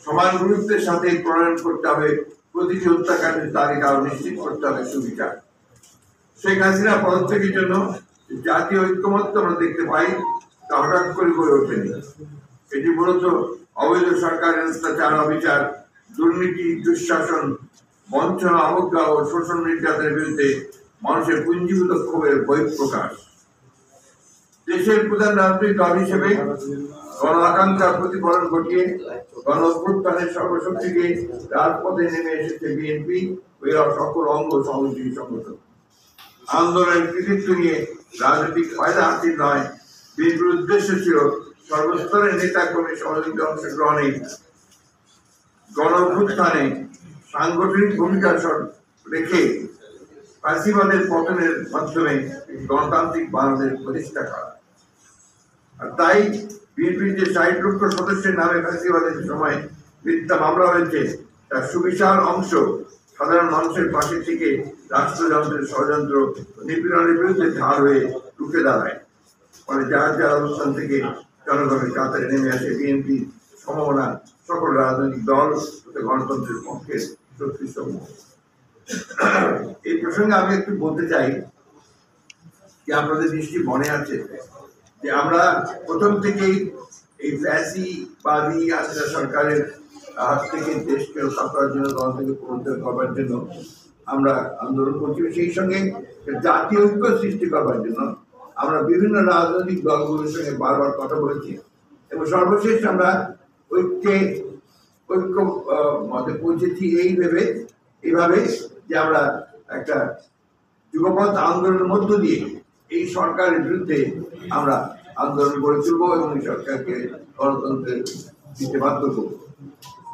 সমান গুরুত্বের সাথে প্রণয়ন করতে হবে। প্রতিটি হত্যাকাণ্ডের তালিকা নিশ্চিত করতে হবে সুবিচার। শেখ হাসিনা পদত্যাগের জন্য জাতীয় ঐক্যমত্য আমরা দেখতে পাই, তা হঠাৎ করে গড়ে ওঠেনি। এটি মূলত অবৈধ সরকারের অত্যাচার, অবিচার, দুর্নীতি, দুঃশাসন, বঞ্চনা, অবজ্ঞা ও শোষণ নির্যাতনের বিরুদ্ধে মানুষের পুঞ্জীভূত ক্ষোভের বহিঃপ্রকাশ। দেশের প্রধান রাজনৈতিক দল হিসেবে গণ আকাঙ্ক্ষার প্রতিফলন ঘটিয়ে গণ অভ্যুত্থানের সর্বশক্তিকে রাজপথে নেমে এসেছে বিএনপি ও এর সকল অঙ্গ সহযোগী সংগঠন। আন্দোলনের কৃতিত্ব নিয়ে রাজনৈতিক ফায়দা হাসিল নয়, বিএনপির উদ্দেশ্য ছিল সর্বস্তরের নেতা কর্মী সহযোগিতা অংশগ্রহণে গণ অভ্যুত্থানে সাংগঠনিক ভূমিকা রেখে ফ্যাসিবাদের পতনের মাধ্যমে গণতান্ত্রিক বাংলাদেশ প্রতিষ্ঠা করা। আর তাই বিএনপির যে 60 লক্ষ সদস্যের নামে ফ্যাসিবাদের সময় মিথ্যা মামলা হয়েছে, তার সুবিশাল অংশ সাধারণ মানুষের পাশে থেকে রাষ্ট্রযন্ত্রের ষড়যন্ত্র নিপীড়নের বিরুদ্ধে ধার হয়ে রুখে দাঁড়ায়। ফলে যার যার অবস্থান থেকে জনগণের কাতারে নেমে আসে বিএনপি সম্ভাবনা সকল রাজনৈতিক দল গণতন্ত্রের পক্ষে শক্তি সমূহ। এই প্রসঙ্গে আমি একটু বলতে চাই যে আপনাদের দৃষ্টি মনে আছে যে আমরা প্রথম থেকেই এই ফ্যাসিবাদী হাসিনা সরকারের হাত থেকে দেশকে রক্ষা করার জন্য, দল থেকে পুনরুদ্ধার করবার জন্য আমরা আন্দোলন করছি। সেই সঙ্গে জাতীয় ঐক্য সৃষ্টি করবার জন্য আমরা বিভিন্ন রাজনৈতিক দলগুলোর সঙ্গে বারবার কথা বলেছি এবং সর্বশেষ আমরা ঐক্য মতে পৌঁছেছি এইভাবে যে আমরা একটা যুগপৎ আন্দোলনের মধ্য দিয়ে এই সরকারের বিরুদ্ধে আমরা আন্দোলন গড়ে তুলব এবং এই সরকারকে গণতন্ত্রের দিতে বাধ্য করব।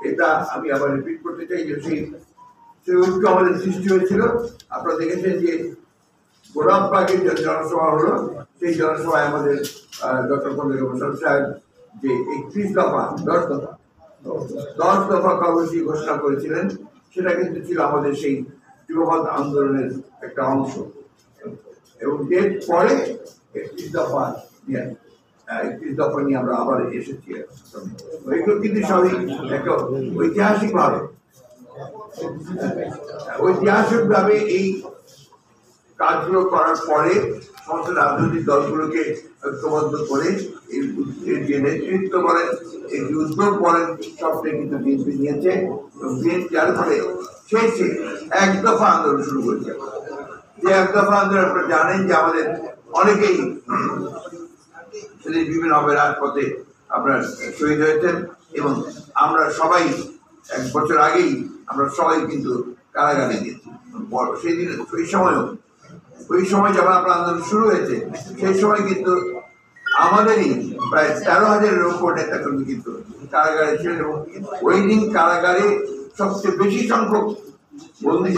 এটা আমি আবার রিপিট করতে চাই যে সেই ঐক্য আমাদের সৃষ্টি হয়েছিল। আপনারা দেখেছেন যে গোলাপবাগের যে জনসভা হলো, সেই জনসভায় আমাদের ডক্টর খন্দকার মোশাররফ সাহেব যে 31 দফা 10 দফা কর্মসূচি ঘোষণা করেছিলেন, সেটা কিন্তু ছিল আমাদের সেই যুগপৎ আন্দোলনের একটা অংশ। এবং এর পরে 31 দফা নিয়ে আমরা আবার এসেছি। এগুলো কিন্তু সবই একটা ঐতিহাসিকভাবে এই কাজগুলো করার পরে সমস্ত রাজনৈতিক দলগুলোকে ঐক্যবদ্ধ করে এই যে নেতৃত্ব বলেন, এই যে উদ্যোগ বলেন, সবটাই কিন্তু বিএনপি নিয়েছে এবং বিএনপি যার ফলে শেষে 1 দফা আন্দোলন শুরু করেছে। যে 1 দফা আন্দোলন আপনারা জানেন যে আমাদের অনেকেই বিভিন্ন রাজপথে আপনার শহীদ হয়েছেন এবং আমরা সবাই 1 বছর আগেই আমরা সবাই কিন্তু কারাগারে গেছি। সেদিন ওই সময় যখন আপনার আন্দোলন শুরু হয়েছে, সেই সময় কিন্তু আমাদেরই প্রায় 13,000-এর উপর নেতাকর্মী কিন্তু কারাগারে ছিলেন এবং ওই দিন কারাগারে সবচেয়ে বেশি সংখ্যক বন্দী